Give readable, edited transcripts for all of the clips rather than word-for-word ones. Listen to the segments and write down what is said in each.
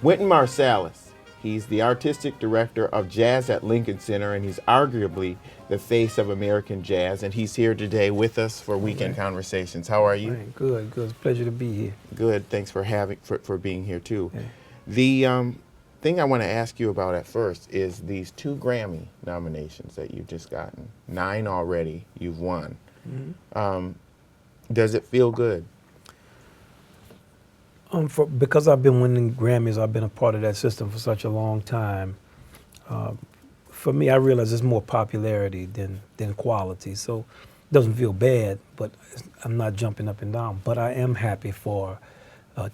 Wynton Marsalis. He's the artistic director of jazz at Lincoln Center, and he's arguably the face of American jazz. And he's here today with us for Weekend Conversations. How are you? Right, good. It's a pleasure to be here. Good. Thanks for being here too. Yeah. The thing I want to ask you about at first is these 2 Grammy nominations that you've just gotten. 9 already. You've won. Mm-hmm. Does it feel good? Because I've been winning Grammys, I've been a part of that system for such a long time. For me, I realize it's more popularity than quality. So it doesn't feel bad, but I'm not jumping up and down. But I am happy for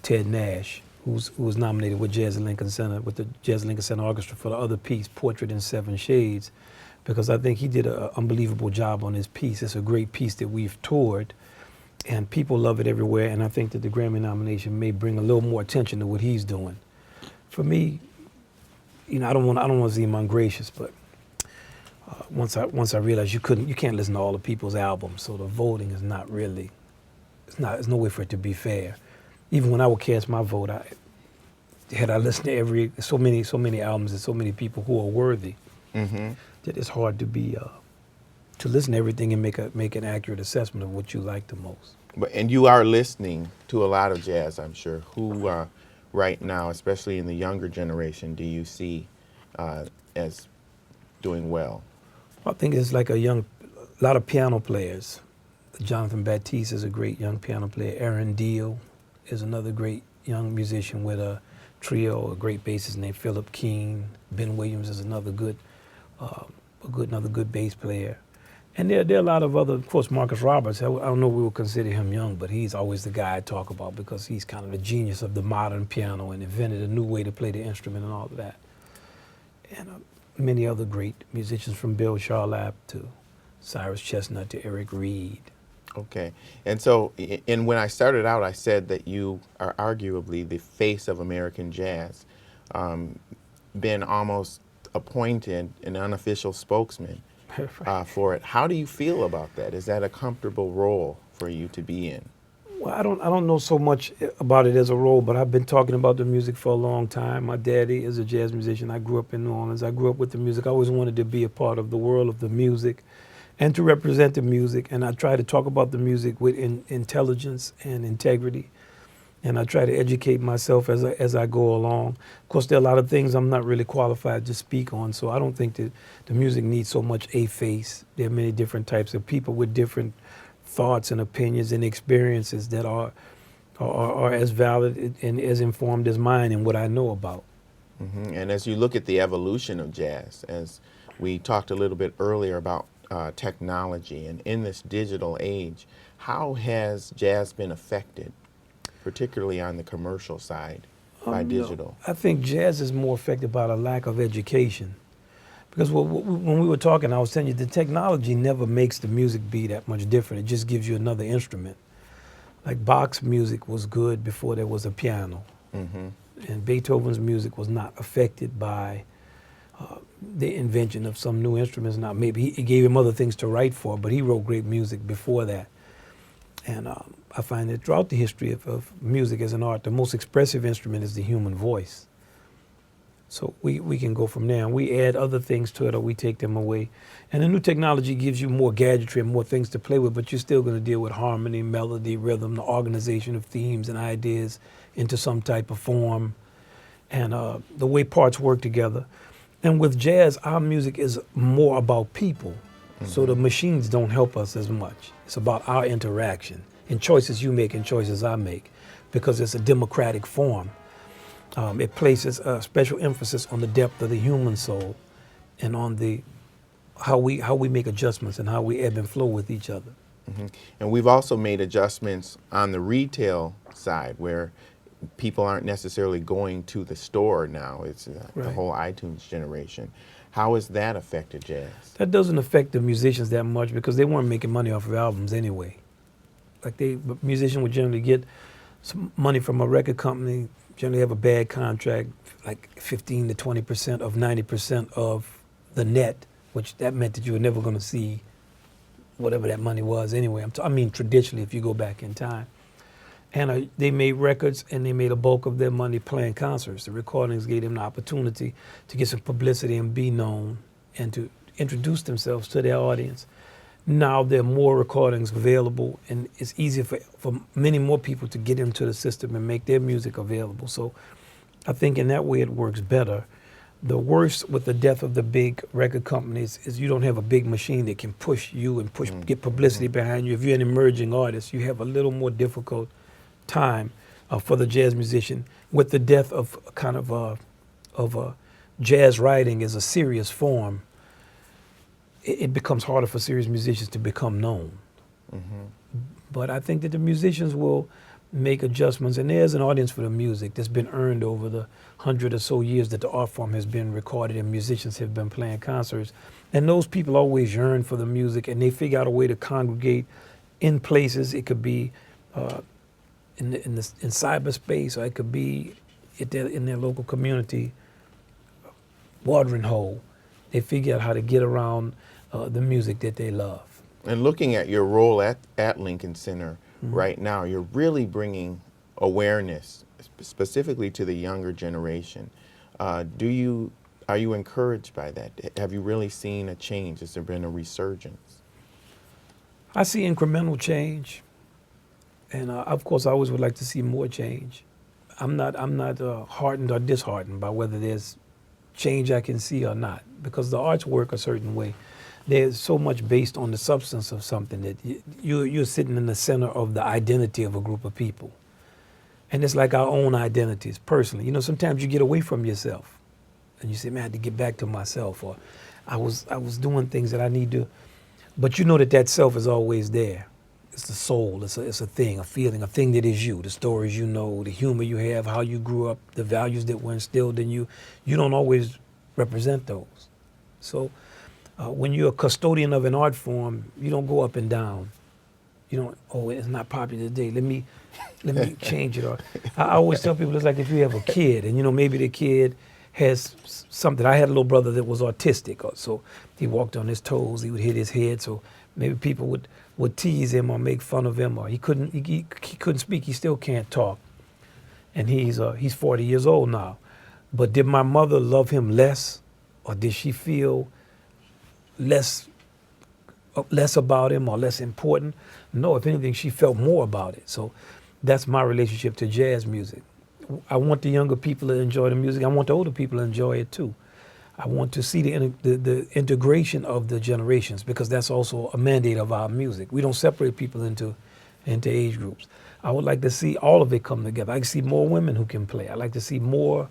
Ted Nash, who was nominated with Jazz at Lincoln Center, with the Jazz at Lincoln Center Orchestra for the other piece, Portrait in 7 Shades, because I think he did an unbelievable job on his piece. It's a great piece that we've toured, and people love it everywhere, and I think that the Grammy nomination may bring a little more attention to what he's doing. For me, I don't want to seem ungracious, but once I realized you can't listen to all the people's albums, so the voting is not really, there's no way for it to be fair. Even when I would cast my vote, had I listened to so many albums and so many people who are worthy, that it's hard to listen to everything and make an accurate assessment of what you like the most. And you are listening to a lot of jazz, I'm sure. Who right now, especially in the younger generation, do you see as doing well? I think it's like a lot of piano players. Jonathan Batiste is a great young piano player. Aaron Deal is another great young musician with a trio, a great bassist named Philip Keane. Ben Williams is another good bass player. And there are a lot of other, of course, Marcus Roberts. I don't know if we would consider him young, but he's always the guy I talk about because he's kind of the genius of the modern piano and invented a new way to play the instrument and all of that. And many other great musicians, from Bill Charlap to Cyrus Chestnut to Eric Reed. Okay. And so, when I started out, I said that you are arguably the face of American jazz, been almost appointed an unofficial spokesman for it. How do you feel about that? Is that a comfortable role for you to be in? Well, I don't know so much about it as a role, but I've been talking about the music for a long time. My daddy is a jazz musician. I grew up in New Orleans. I grew up with the music. I always wanted to be a part of the world of the music and to represent the music. And I try to talk about the music with intelligence and integrity. And I try to educate myself as I go along. Of course, there are a lot of things I'm not really qualified to speak on, so I don't think that the music needs so much a face. There are many different types of people with different thoughts and opinions and experiences that are as valid and as informed as mine and what I know about. Mm-hmm. And as you look at the evolution of jazz, as we talked a little bit earlier about technology, and in this digital age, how has jazz been affected, particularly on the commercial side, by digital? I think jazz is more affected by the lack of education. Because when we were talking, I was telling you, the technology never makes the music be that much different. It just gives you another instrument. Like Bach's music was good before there was a piano. Mm-hmm. And Beethoven's music was not affected by the invention of some new instruments. Now, maybe he gave him other things to write for, but he wrote great music before that. And I find that throughout the history of music as an art, the most expressive instrument is the human voice. So we can go from there, and we add other things to it, or we take them away. And the new technology gives you more gadgetry and more things to play with, but you're still going to deal with harmony, melody, rhythm, the organization of themes and ideas into some type of form, and the way parts work together. And with jazz, our music is more about people. Mm-hmm. So the machines don't help us as much. It's about our interaction and choices you make and choices I make, because it's a democratic form. It places a special emphasis on the depth of the human soul and on how we make adjustments and how we ebb and flow with each other. Mm-hmm. And we've also made adjustments on the retail side, where people aren't necessarily going to the store now. It's the whole iTunes generation. How has that affected jazz? That doesn't affect the musicians that much, because they weren't making money off of albums anyway. Like a musician would generally get some money from a record company, generally have a bad contract, like 15 to 20% of 90% of the net, which that meant that you were never going to see whatever that money was anyway. I mean, traditionally, if you go back in time. And they made records, and they made a bulk of their money playing concerts. The recordings gave them the opportunity to get some publicity and be known and to introduce themselves to their audience. Now there are more recordings available, and it's easier for many more people to get into the system and make their music available. So I think in that way it works better. The worst with the death of the big record companies is you don't have a big machine that can push you and get publicity behind you. If you're an emerging artist, you have a little more difficult time for the jazz musician. With the death of kind of jazz writing as a serious form, it becomes harder for serious musicians to become known. But I think that the musicians will make adjustments, and there's an audience for the music that's been earned over the 100 or so years that the art form has been recorded and musicians have been playing concerts. And those people always yearn for the music, and they figure out a way to congregate in places. It could be in cyberspace, or it could be in their local community watering hole. They figure out how to get around the music that they love. And looking at your role at Lincoln Center right now, you're really bringing awareness specifically to the younger generation. Are you encouraged by that? Have you really seen a change? Has there been a resurgence? I see incremental change, and of course I always would like to see more change. I'm not heartened or disheartened by whether there's change I can see or not, because the arts work a certain way. There's so much based on the substance of something that you're sitting in the center of the identity of a group of people. And it's like our own identities personally. You know, sometimes you get away from yourself and you say, man, I had to get back to myself, or I was doing things that I need to, but you know that self is always there. It's the soul, it's a thing, a feeling, a thing that is you, the stories you know, the humor you have, how you grew up, the values that were instilled in you. You don't always represent those. So when you're a custodian of an art form, you don't go up and down. You don't, oh, it's not popular today, let me change it. Or I always tell people, it's like if you have a kid and, you know, maybe the kid has something. I had a little brother that was autistic, so he walked on his toes, he would hit his head, so maybe people would tease him or make fun of him, or he couldn't speak, he still can't talk. And he's 40 years old now. But did my mother love him less, or did she feel less about him or less important? No, if anything, she felt more about it. So that's my relationship to jazz music. I want the younger people to enjoy the music. I want the older people to enjoy it too. I want to see the integration of the generations, because that's also a mandate of our music. We don't separate people into age groups. I would like to see all of it come together. I like to see more women who can play. I like to see more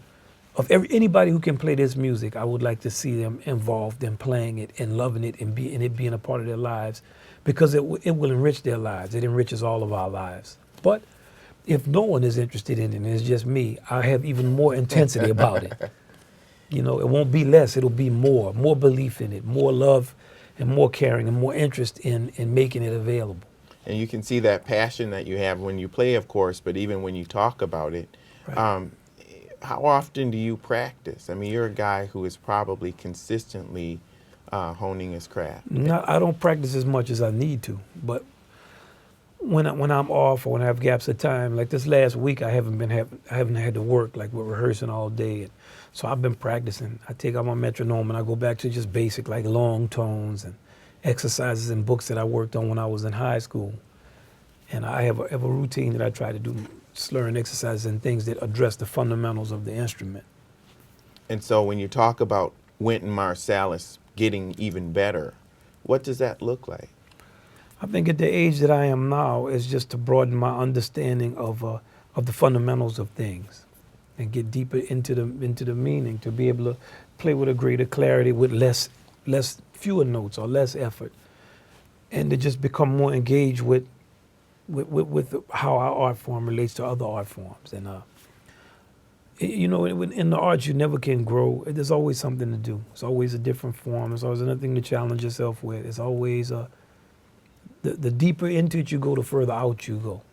of anybody who can play this music. I would like to see them involved in playing it and loving it and it being a part of their lives, because it will enrich their lives. It enriches all of our lives. But if no one is interested in it and it's just me, I have even more intensity about it. You know, it won't be less, it'll be more belief in it, more love and more caring and more interest in making it available. And you can see that passion that you have when you play, of course, but even when you talk about it. Right. How often do you practice? I mean, you're a guy who is probably consistently honing his craft. No, I don't practice as much as I need to, but when I'm off or when I have gaps of time, like this last week, I haven't had to work, like we're rehearsing all day, and so I've been practicing. I take out my metronome and I go back to just basic, like long tones and exercises and books that I worked on when I was in high school. And I have a routine that I try to do, slurring exercises and things that address the fundamentals of the instrument. And so when you talk about Wynton Marsalis getting even better, what does that look like? I think at the age that I am now is just to broaden my understanding of the fundamentals of things and get deeper into the meaning, to be able to play with a greater clarity with fewer notes or less effort, and to just become more engaged with how our art form relates to other art forms. And you know, in the arts, you never can grow. There's always something to do. It's always a different form. It's always another thing to challenge yourself with. It's always the deeper into it you go, the further out you go.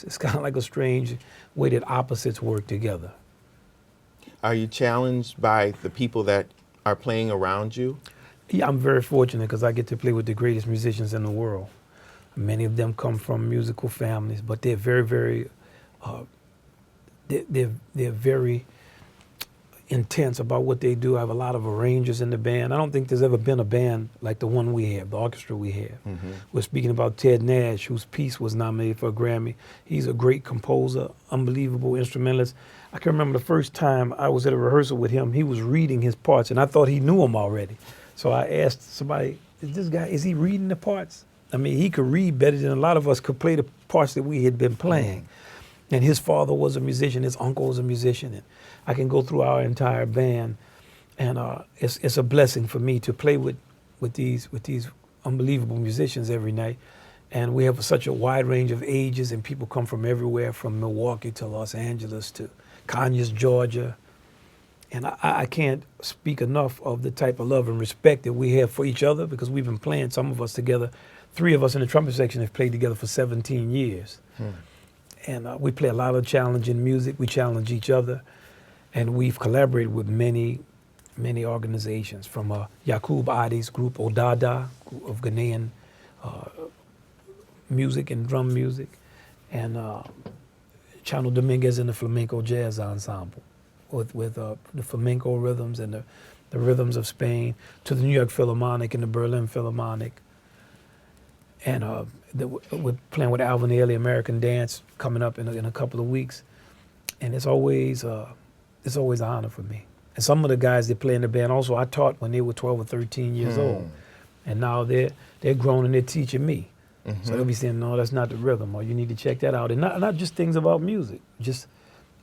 It's kind of like a strange way that opposites work together. Are you challenged by the people that are playing around you? Yeah, I'm very fortunate because I get to play with the greatest musicians in the world. Many of them come from musical families, but they're very, very, they're very intense about what they do. I have a lot of arrangers in the band. I don't think there's ever been a band like the one we have, the orchestra we have. We're speaking about Ted Nash, whose piece was nominated for a Grammy. He's a great composer, unbelievable instrumentalist. I can remember the first time I was at a rehearsal with him, he was reading his parts, and I thought he knew them already. So I asked somebody, is he reading the parts? I mean, he could read better than a lot of us could play the parts that we had been playing. And his father was a musician, his uncle was a musician, and I can go through our entire band, and it's a blessing for me to play with these unbelievable musicians every night. And we have such a wide range of ages, and people come from everywhere, from Milwaukee to Los Angeles to Conyers, Georgia. And I can't speak enough of the type of love and respect that we have for each other, because we've been playing, some of us together. 3 of us in the trumpet section have played together for 17 years. And we play a lot of challenging music. We challenge each other. And we've collaborated with many, many organizations, from Yakub Adi's group, Odada, of Ghanaian music and drum music, and Chano Dominguez and the Flamenco Jazz Ensemble, with the flamenco rhythms and the rhythms of Spain, to the New York Philharmonic and the Berlin Philharmonic. And we're playing with Alvin Ailey, American Dance, coming up in a couple of weeks. And it's always an honor for me. And some of the guys that play in the band also I taught when they were 12 or 13 years old. And now they're grown and they're teaching me. So they'll be saying, no, that's not the rhythm, or you need to check that out. And not just things about music, just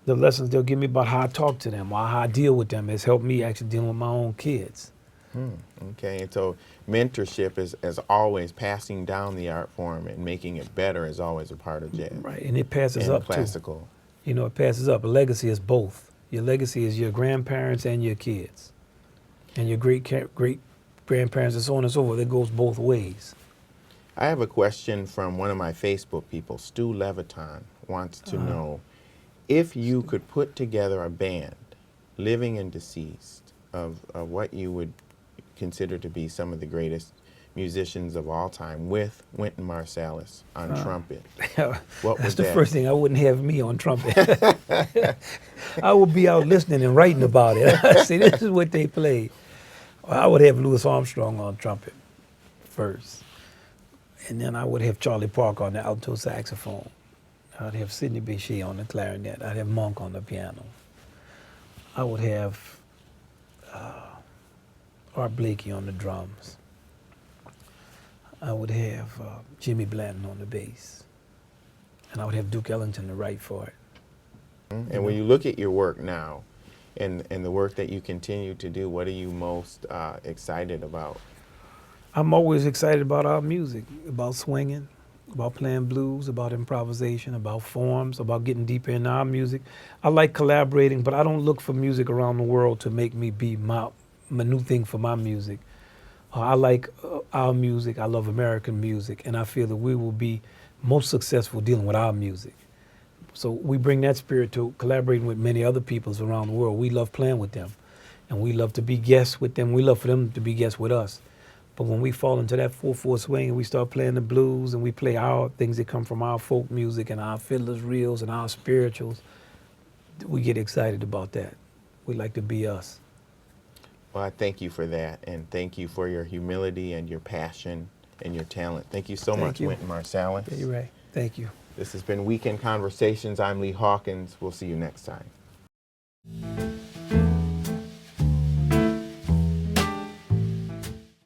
the lessons they'll give me about how I talk to them, or how I deal with them. Has helped me actually dealing with my own kids. Okay, and so mentorship is, as always, passing down the art form and making it better is always a part of jazz. Right, and it passes and up classical. Too. You know, it passes up. A legacy is both. Your legacy is your grandparents and your kids, and your great grandparents, and so on and so forth. It goes both ways. I have a question from one of my Facebook people. Stu Leviton wants to know if you could put together a band, living and deceased, of what you would consider to be some of the greatest musicians of all time, with Wynton Marsalis on trumpet. What That's was the that? first thing. I wouldn't have me on trumpet. I would be out listening and writing about it. See, this is what they played. I would have Louis Armstrong on trumpet first. And then I would have Charlie Parker on the alto saxophone. I'd have Sidney Bechet on the clarinet. I'd have Monk on the piano. I would have Art Blakey on the drums. I would have Jimmy Blanton on the bass. And I would have Duke Ellington to write for it. And when you look at your work now, and the work that you continue to do, what are you most excited about? I'm always excited about our music, about swinging, about playing blues, about improvisation, about forms, about getting deeper in our music. I like collaborating, but I don't look for music around the world to make me be my new thing for my music. I like our music. I love American music, and I feel that we will be most successful dealing with our music. So we bring that spirit to collaborating with many other peoples around the world. We love playing with them, and we love to be guests with them. We love for them to be guests with us. But when we fall into that 4/4 swing and we start playing the blues and we play our things that come from our folk music and our fiddlers' reels and our spirituals, we get excited about that. We like to be us. Well, I thank you for that, and thank you for your humility and your passion and your talent. Thank you so much, Wynton Marsalis. Yeah, you're right. Thank you. This has been Weekend Conversations. I'm Lee Hawkins. We'll see you next time.